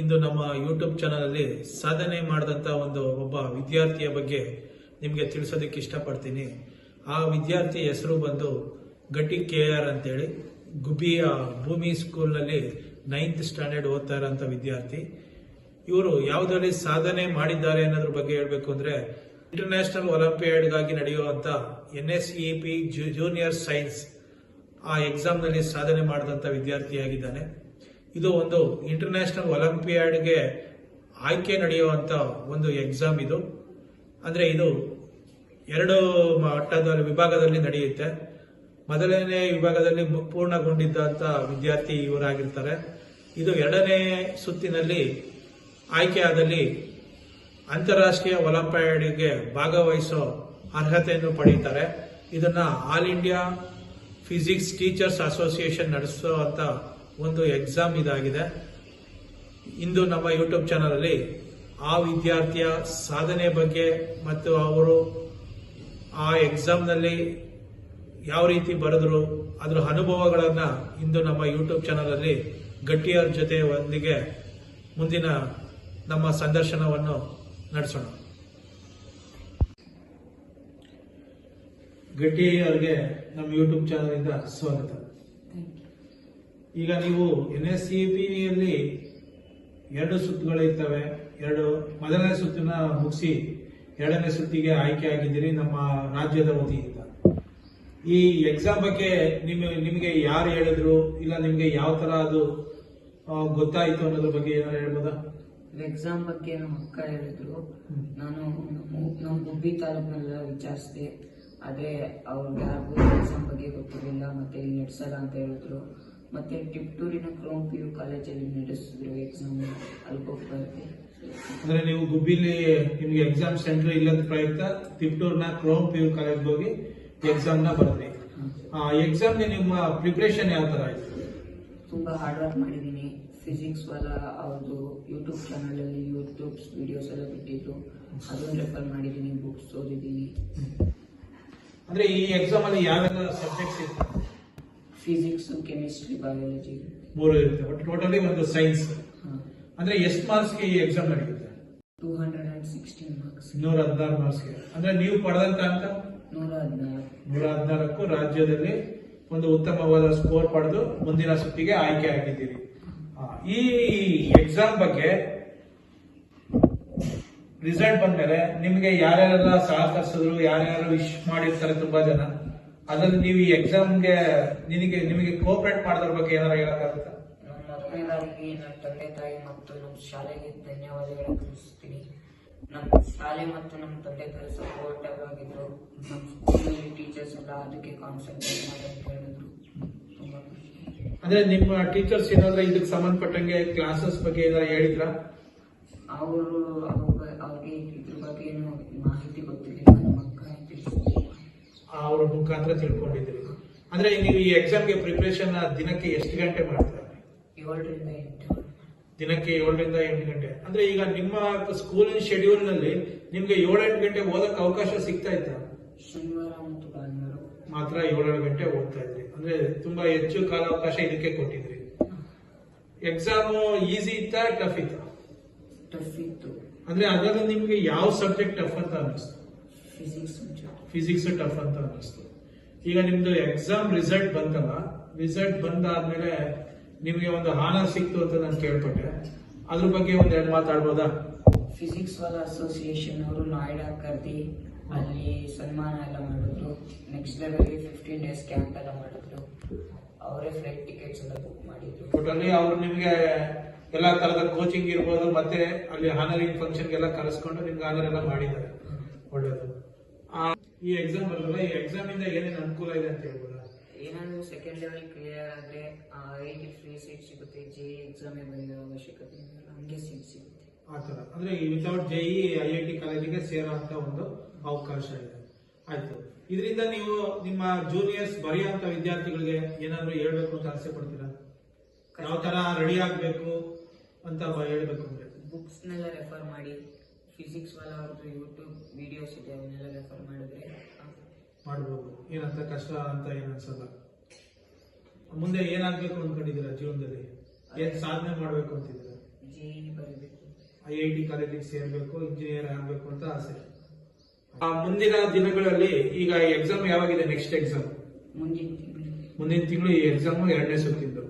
ಇಂದು ನಮ್ಮ YouTube channel ಅಲ್ಲಿ ಸಾಧನೆ ಮಾಡಿದಂತ ಒಬ್ಬ ವಿದ್ಯಾರ್ಥಿಯ ಬಗ್ಗೆ ನಿಮಗೆ ತಿಳಿಸೋದಕ್ಕೆ ಇಷ್ಟಪಡ್ತೀನಿ. ಆ ವಿದ್ಯಾರ್ಥಿ ಹೆಸರು ಬಂದು ಗಟ್ಟಿ KR ಅಂತೇಳಿ ಗುಬ್ಬಿಯ ಭೂಮಿ ಸ್ಕೂಲ್ನಲ್ಲಿ 9th ಸ್ಟ್ಯಾಂಡರ್ಡ್ ಓದ್ತಾ ಇರೋಂಥ ವಿದ್ಯಾರ್ಥಿ. ಇವರು ಯಾವುದರಲ್ಲಿ ಸಾಧನೆ ಮಾಡಿದ್ದಾರೆ ಅನ್ನೋದ್ರ ಬಗ್ಗೆ ಹೇಳಬೇಕು ಅಂದ್ರೆ ಇಂಟರ್ನ್ಯಾಷನಲ್ ಒಲಿಂಪಿಯಾಡ್ಗಾಗಿ ನಡೆಯುವಂತ NSEP ಜೂನಿಯರ್ ಸೈನ್ಸ್ ಆ ಎಕ್ಸಾಮ್ ನಲ್ಲಿ ಸಾಧನೆ ಮಾಡಿದಂತ ವಿದ್ಯಾರ್ಥಿಯಾಗಿದ್ದಾನೆ. ಇದು ಒಂದು ಇಂಟರ್ನ್ಯಾಷನಲ್ ಒಲಿಂಪಿಯಾಡ್ಗೆ ಆಯ್ಕೆ ನಡೆಯುವಂತ ಒಂದು ಎಕ್ಸಾಮ್. ಇದು ಅಂದ್ರೆ ಇದು 2 ಮಟ್ಟದ ವಿಭಾಗದಲ್ಲಿ ನಡೆಯುತ್ತೆ. ಮೊದಲನೇ ವಿಭಾಗದಲ್ಲಿ ಪೂರ್ಣಗೊಂಡಿದ್ದಂತ ವಿದ್ಯಾರ್ಥಿ ಇವರಾಗಿರ್ತಾರೆ. ಇದು 2ನೇ ಸುತ್ತಿನಲ್ಲಿ ಆಯ್ಕೆಯಾದಲ್ಲಿ ಅಂತಾರಾಷ್ಟ್ರೀಯ ಒಲಿಂಪಿಯಾಡ್ಗೆ ಭಾಗವಹಿಸೋ ಅರ್ಹತೆಯನ್ನು ಪಡೆಯುತ್ತಾರೆ. ಇದನ್ನ all India physics teachers association ನಡೆಸುವಂತ ಒಂದು ಎಕ್ಸಾಮ್ ಇದಾಗಿದೆ. ಇಂದು ನಮ್ಮ ಯೂಟ್ಯೂಬ್ ಚಾನಲ್ ಅಲ್ಲಿ ಆ ವಿದ್ಯಾರ್ಥಿಯ ಸಾಧನೆ ಬಗ್ಗೆ ಮತ್ತು ಅವರು ಆ ಎಕ್ಸಾಮ್ ನಲ್ಲಿ ಯಾವ ರೀತಿ ಬರೆದ್ರು ಅದರ ಅನುಭವಗಳನ್ನ ಇಂದು ನಮ್ಮ ಯೂಟ್ಯೂಬ್ ಚಾನಲ್ ಅಲ್ಲಿ ಗಟ್ಟಿಯರ ಜೊತೆ ಒಂದಿಗೆ ಮುಂದಿನ ನಮ್ಮ ಸಂದರ್ಶನವನ್ನು ನಡೆಸೋಣ. ಗಟ್ಟಿ ಅವರಿಗೆ ನಮ್ಮ ಯೂಟ್ಯೂಬ್ ಚಾನಲ್ ಇಂದ ಸ್ವಾಗತ. ಈಗ ನೀವು NSEP ಯಲ್ಲಿ 2 ಸುತ್ತುಗಳು ಇರ್ತವೆ. ಮೊದಲನೇ ಸುತ್ತಿನ ಮುಗಿಸಿ 2ನೇ ಸುತ್ತಿಗೆ ಆಯ್ಕೆ ಆಗಿದ್ದೀರಿ ನಮ್ಮ ರಾಜ್ಯದ ವತಿಯಿಂದ. ಈ ಎಕ್ಸಾಮ್ ಬಗ್ಗೆ ನಿಮಗೆ ಯಾರು ಹೇಳಿದ್ರು, ಇಲ್ಲ ನಿಮ್ಗೆ ಯಾವ ತರ ಅದು ಗೊತ್ತಾಯ್ತು ಅನ್ನೋದ್ರ ಬಗ್ಗೆ ಏನಾದ್ರು ಹೇಳ್ಬೋದಾ? ಎಕ್ಸಾಮ್ ಬಗ್ಗೆ ನಮ್ಮ ಅಕ್ಕ ಹೇಳಿದ್ರು. ನಾನು ನಮ್ಮ ಗುಬ್ಬಿ ತಾಲೂಕಿನೆಲ್ಲ ವಿಚಾರಿಸಿದೆ. ಆದ್ರೆ ಅವ್ರಿಗೆ ಯಾರಿಗೂ ಎಕ್ಸಾಮ್ ಬಗ್ಗೆ ಗೊತ್ತಿರಲಿಲ್ಲ, ಮತ್ತೆ ಇಲ್ಲಿ ನಡೆಸಲ್ಲ ಅಂತ ಹೇಳಿದ್ರು. ಮತ್ತೆ ಟಿಪ್ಟೂರಿನ ಕ್ರೋಮ್ PU ಕಾಲೇಜಲ್ಲಿ ನಡೆಸಿದ್ರು ಎಕ್ಸಾಮ್. ಅಲ್ಲಿ ಹೋಗ್ಬಾರ್ದು. ಅಂದ್ರೆ ನೀವು ಗುಬ್ಬಿಲಿ ನಿಮ್ಗೆ ಎಕ್ಸಾಮ್ ಸೆಂಟರ್ ಇಲ್ಲದ ಪ್ರಯುಕ್ತ ತಿಪ್ಟೂರ್ನ ಕ್ರೋಮ್ PU ಕಾಲೇಜ್ ಹೋಗಿ ಎಕ್ಸಾಮ್ ನ ಬರೆದ್ರಿ. ಎಕ್ಸಾಮ್ ನಿಮ್ಮ ಪ್ರಿಪರೇಷನ್ ಯಾವ ತರ ಆಯ್ತು? ತುಂಬಾ ಹಾರ್ಡ್ ವರ್ಕ್ ಮಾಡಿದೀನಿ. ಫಿಸಿಕ್ಸ್ ಅವ್ರದ್ದು ಯೂಟ್ಯೂಬ್ ಚಾನಲ್ ಅಲ್ಲಿ ಯೂಟ್ಯೂಬ್ ವಿಡಿಯೋಸ್ ಎಲ್ಲ ಬಿಟ್ಟಿದ್ರು, ಅದನ್ನ ರೆಫರ್ ಮಾಡಿದೀನಿ, ಬುಕ್ಸ್ ಓದಿದೀನಿ. ಅಂದ್ರೆ ಈ ಎಕ್ಸಾಮ್ ಅಲ್ಲಿ ಯಾವೆಲ್ಲ ಸಬ್ಜೆಕ್ಟ್ಸ್ ಇರ್ತವೆ? ಫಿಸಿಕ್ಸ್, ಕೆಮಿಸ್ಟ್ರಿ, ಬಯಾಲಜಿ 3 ಇರುತ್ತೆ. ಬಟ್ ಟೋಟಲಿ ಒಂದು ಸೈನ್ಸ್. ಅಂದ್ರೆ ಎಷ್ಟು ಮಾರ್ಕ್ಸ್ಗೆ ಈ ಎಕ್ಸಾಮ್ ನಡೆಯುತ್ತೆ? 216 ಮಾರ್ಕ್ಸ್. 116 ಮಾರ್ಕ್ಸ್ಗೆ. ಅಂದ್ರೆ ನೀವು ಪಡೆದಂತ ಅಂಕ 114. ರಾಜ್ಯದಲ್ಲಿ ಒಂದು ಉತ್ತಮವಾದ ಸ್ಕೋರ್ ಪಡೆದು ಮುಂದಿನ ಸುತ್ತಿಗೆ ಆಯ್ಕೆ ಆಗಿದ್ದೀರಿ. ಈ ಎಕ್ಸಾಮ್ ಬಗ್ಗೆ ರಿಸಲ್ಟ್ ಬಂದ್ಮೇಲೆ ನಿಮ್ಗೆ ಯಾರ್ಯಾರೆಲ್ಲ ಸಹಕರಿಸಿದ್ರು, ಯಾರ್ಯಾರು ವಿಶ್ ಮಾಡಿರ್ತಾರೆ ತುಂಬಾ ಜನ, ಅದ್ರಲ್ಲಿ ನೀವು ಈ ಎಕ್ಸಾಮ್ಗೆ ನಿಮಗೆ ಕೋಆಪರೇಟ್ ಮಾಡೋದ್ರ ಬಗ್ಗೆ ಏನಾರ ಹೇಳಕ್ಕಾಗುತ್ತಾ? ಮೊದಲನೇದಾಗಿ ನನ್ನ ತಂದೆ ತಾಯಿ ಮತ್ತು ನಮ್ಮ ಶಾಲೆಗೆ ಧನ್ಯವಾದಗಳು ತಿಳಿಸ್ತೀನಿ. ನಮ್ಮ ಶಾಲೆ ಮತ್ತು ನಮ್ಮ ತಂದೆ ತಾಯಿ ಸಪೋರ್ಟಿವ್ ಆಗಿದ್ರು. ನಮ್ಮ ಸ್ಕೂಲಲ್ಲಿ ಟೀಚರ್ಸ್ ಎಲ್ಲ ಅದಕ್ಕೆ ಕಾನ್ಸಂಟ್ರೇಟ್ ಮಾಡಿ ಅಂತ ಹೇಳಿದ್ರು. ತುಂಬಾ ಅಂದ್ರೆ ನಿಮ್ಮ ಟೀಚರ್ಸ್ ಏನಾದ್ರೆ ಇದಕ್ಕೆ ಸಂಬಂಧಪಟ್ಟಂಗೆ ಕ್ಲಾಸಸ್ ಬಗ್ಗೆ ಏನಾರ ಹೇಳಿದ್ರ? ಅವ್ರಿಗೆ ಇದ್ರ ಬಗ್ಗೆ ಏನು ಮಾಹಿತಿ ಗೊತ್ತಿರಲಿಲ್ಲ. ನಮ್ಮ ಅಕ್ಕ ಅವ್ರ ಮುಖಾಂತರ ತಿಳ್ಕೊಂಡಿದ್ರಿ. ಅಂದ್ರೆ ನೀವು ಈ ಎಕ್ಸಾಮ್ಗೆ ಪ್ರಿಪರೇಷನ್ ದಿನಕ್ಕೆ ಎಷ್ಟು ಗಂಟೆ ಮಾಡ್ತಾರೆ? 7 ರಿಂದ 8. ದಿನಕ್ಕೆ 7 ರಿಂದ 8 ಗಂಟೆ. ಅಂದ್ರೆ ಈಗ ನಿಮ್ಮ ಸ್ಕೂಲಿನ ಶೆಡ್ಯೂಲ್ ನಲ್ಲಿ ನಿಮ್ಗೆ 7-8 ಗಂಟೆ ಓದಕ್ಕೆ ಅವಕಾಶ ಸಿಗ್ತಾ ಇತ್ತ? ಶನಿವಾರ ಮತ್ತು ಭಾನುವಾರ ಮಾತ್ರ 7 ಗಂಟೆ ಓದ್ತಾ ಇದ್ರಿ. ಅಂದ್ರೆ ತುಂಬಾ ಹೆಚ್ಚು ಕಾಲಾವಕಾಶ ಇದಕ್ಕೆ ಕೊಟ್ಟಿದ್ರಿ. ಎಕ್ಸಾಮ್ ಈಸಿ ಇತ್ತ, ಟಫ್ ಇತ್ತ? ಟಫ್ ಇತ್ತು. ಅಂದ್ರೆ ಅದರಲ್ಲಿ ನಿಮ್ಗೆ ಯಾವ ಸಬ್ಜೆಕ್ಟ್ ಟಫ್ ಅಂತ ಅನಿಸ್ತು? ಫಿಸಿಕ್ಸ್ ಟಫ್ ಅಂತ ಅನಿಸ್ತು. ಈಗ ನಿಮ್ದು ಎಕ್ಸಾಮ್ ರಿಸಲ್ಟ್ ಬಂತಲ್ಲ, ರಿಸಲ್ಟ್ ಬಂದಾದ್ಮೇಲೆ ನಿಮ್ಗೆ ಒಂದು ಆನರ್ ಸಿಕ್ತು ಅಂತ ನಾನು ಕೇಳ್ಪಟ್ಟೆ. ಅದ್ರ ಬಗ್ಗೆ 1-2 ಮಾತಾಡ್ಬೋದಾ? ಫಿಸಿಕ್ಸ್ ಅಸೋಸಿಯೇಷನ್ ಅವರು ನಾಯ್ಡಾ ಕರ್ದಿ ಅಲ್ಲಿ ಸನ್ಮಾನ ಎಲ್ಲ ಮಾಡಿದ್ರು. ನೆಕ್ಸ್ಟ್ ಲೆವೆಲ್ಗೆ 15 days ಕ್ಯಾಂಪ್ ಎಲ್ಲ ಮಾಡಿದ್ರು. ಅವರೇ ಫ್ಲೈಟ್ ಟಿಕೆಟ್ಸ್ ಎಲ್ಲ ಬುಕ್ ಮಾಡಿದ್ರು. ಟೋಟಲಿ ಅವ್ರು ನಿಮ್ಗೆ ಎಲ್ಲಾ ತರದ ಕೋಚಿಂಗ್ ಇರ್ಬೋದು, ಮತ್ತೆ ಅಲ್ಲಿ ಆನರಿಂಗ್ ಫಂಕ್ಷನ್ ಎಲ್ಲ ಕರೆಸ್ಕೊಂಡು ನಿಮ್ಗೆ ಆನರ್ ಎಲ್ಲ ಮಾಡಿದ್ದಾರೆ. ಒಳ್ಳೇದು. ಈ ಎಕ್ಸಾಮ್ ಬರಲ್ಲ, ಈ ಎಕ್ಸಾಮ್ ಇಂದ ಏನೇನು ಅನುಕೂಲ ಇದೆ ಅಂತ ಹೇಳ್ಬೋದಾ? ಏನಾದ್ರು ಸೆಕೆಂಡ್ ಲೆವೆಲ್ ಕ್ಲಿಯರ್ ಆದ್ರೆ IIT ಫ್ರೀ ಸೀಟ್ ಸಿಗುತ್ತೆ. JEE ಎಕ್ಸಾಮ್ ಬರೆಯೋ ಅವಶ್ಯಕತೆ ಇಲ್ಲ, ಹಂಗೆ ಸೀಟ್ ಸಿಗುತ್ತೆ. ಆತರ ಅಂದ್ರೆ ವಿತೌಟ್ JEE IIT ಕಾಲೇಜಿಗೆ ಸೇರುವಂತ ಒಂದು ಅವಕಾಶ ಇದೆ. ಆಯ್ತು. ಇದರಿಂದ ನೀವು ನಿಮ್ಮ ಜೂನಿಯರ್ಸ್ ಬರೆಯುವಂತ ವಿದ್ಯಾರ್ಥಿಗಳಿಗೆ ಏನಾದ್ರು ಹೇಳ್ಬೇಕು ಅಂತ ಆಸೆ ಪಡ್ತೀರಾ? ಯಾವ ತರ ರೆಡಿ ಆಗ್ಬೇಕು ಅಂತ ಹೇಳ್ಬೇಕು ಅಂದ್ರೆ ಬುಕ್ಸ್ ನೆಲ್ಲ ರೆಫರ್ ಮಾಡಿ. ಫಿಸಿಕ್ಸ್ ಅವ್ರದ್ದು ಯೂಟ್ಯೂಬ್ ವಿಡಿಯೋಸ್ ಇದೆ, ಅವನ್ನೆಲ್ಲ ರೆಫರ್ ಮಾಡಿದ್ರೆ ಮಾಡ್ಬೋದು. ಏನಂತ ಕಷ್ಟ ಅಂತ ಏನ್ ಅನ್ಸಲ್ಲ. ಮುಂದೆ ಏನಾಗ್ಬೇಕು ಅನ್ಕೊಂಡಿದ್ದೀರಾ ಜೀವನದಲ್ಲಿ? ಏನ್ ಸಾಧನೆ ಮಾಡ್ಬೇಕು ಅಂತಿದ್ದೀರಾ? JEE ಬರೀಬೇಕು. IIT ಕಾಲೇಜಿಗೆ ಸೇರ್ಬೇಕು, ಇಂಜಿನಿಯರ್ ಆಗ್ಬೇಕು ಅಂತ ಆಸೆ. ಮುಂದಿನ ದಿನಗಳಲ್ಲಿ ಈಗ ಎಕ್ಸಾಮ್ ಯಾವಾಗಿದೆ? ನೆಕ್ಸ್ಟ್ ಎಕ್ಸಾಮ್ ಮುಂದಿನ ತಿಂಗಳು ಈ ಎಕ್ಸಾಮ್ 2ನೇ ಸುತ್ತಿದ್ದು.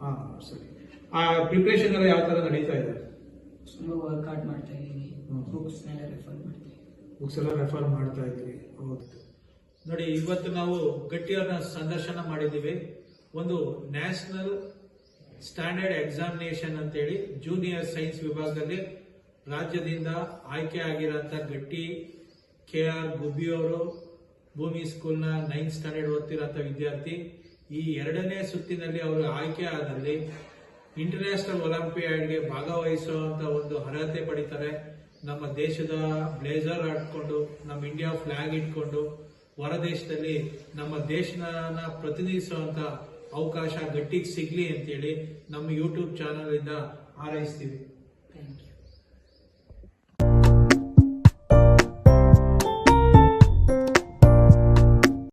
ಹಾ ಸರಿ. ಆ ಪ್ರಿಪರೇಷನ್ ಎಲ್ಲ ಯಾವ ತರ ನಡೀತಾ ಇದೆ? ತುಂಬಾ ವರ್ಕೌಟ್ ಮಾಡ್ತಾ ಇದ್ದೀನಿ. ಬುಕ್ಸ್ ಎಲ್ಲ ರೆಫರ್ ಮಾಡ್ತಾ ಇದ್ದೀರಿ. ಹೌದು ನೋಡಿ, ಇವತ್ತು ನಾವು ಗಟ್ಟಿಯವ್ರನ್ನ ಸಂದರ್ಶನ ಮಾಡಿದ್ದೀವಿ. ಒಂದು ನ್ಯಾಷನಲ್ ಸ್ಟ್ಯಾಂಡರ್ಡ್ ಎಕ್ಸಾಮಿನೇಷನ್ ಅಂತೇಳಿ ಜೂನಿಯರ್ ಸೈನ್ಸ್ ವಿಭಾಗದಲ್ಲಿ ರಾಜ್ಯದಿಂದ ಆಯ್ಕೆ ಆಗಿರೋಂಥ ಗಟ್ಟಿ KR ಗುಬ್ಬಿ ಅವರು ಭೂಮಿ ಸ್ಕೂಲ್ನ 9th ಸ್ಟ್ಯಾಂಡರ್ಡ್ ಓದ್ತಿರೋಂಥ ವಿದ್ಯಾರ್ಥಿ. ಈ 2ನೇ ಸುತ್ತಿನಲ್ಲಿ ಅವರು ಆಯ್ಕೆ ಆದಲ್ಲಿ ಇಂಟರ್ನ್ಯಾಷನಲ್ ಒಲಿಂಪಿಯಾಡ್ಗೆ ಭಾಗವಹಿಸುವಂತ ಒಂದು ಅರ್ಹತೆ ಪಡಿತಾರೆ. ನಮ್ಮ ದೇಶದ ಬ್ಲೇಸರ್ ಹಾಕೊಂಡು, ನಮ್ಮ ಇಂಡಿಯಾ ಫ್ಲಾಗ್ ಇಟ್ಕೊಂಡು ಹೊರ ದೇಶದಲ್ಲಿ ನಮ್ಮ ದೇಶನ ಪ್ರತಿನಿಧಿಸುವಂತ ಅವಕಾಶ ಗಟ್ಟಿಗೆ ಸಿಗ್ಲಿ ಅಂತೇಳಿ ನಮ್ಮ ಯೂಟ್ಯೂಬ್ ಚಾನಲ್ ಇಂದ ಹಾರೈಸ್ತೀವಿ. Thank you.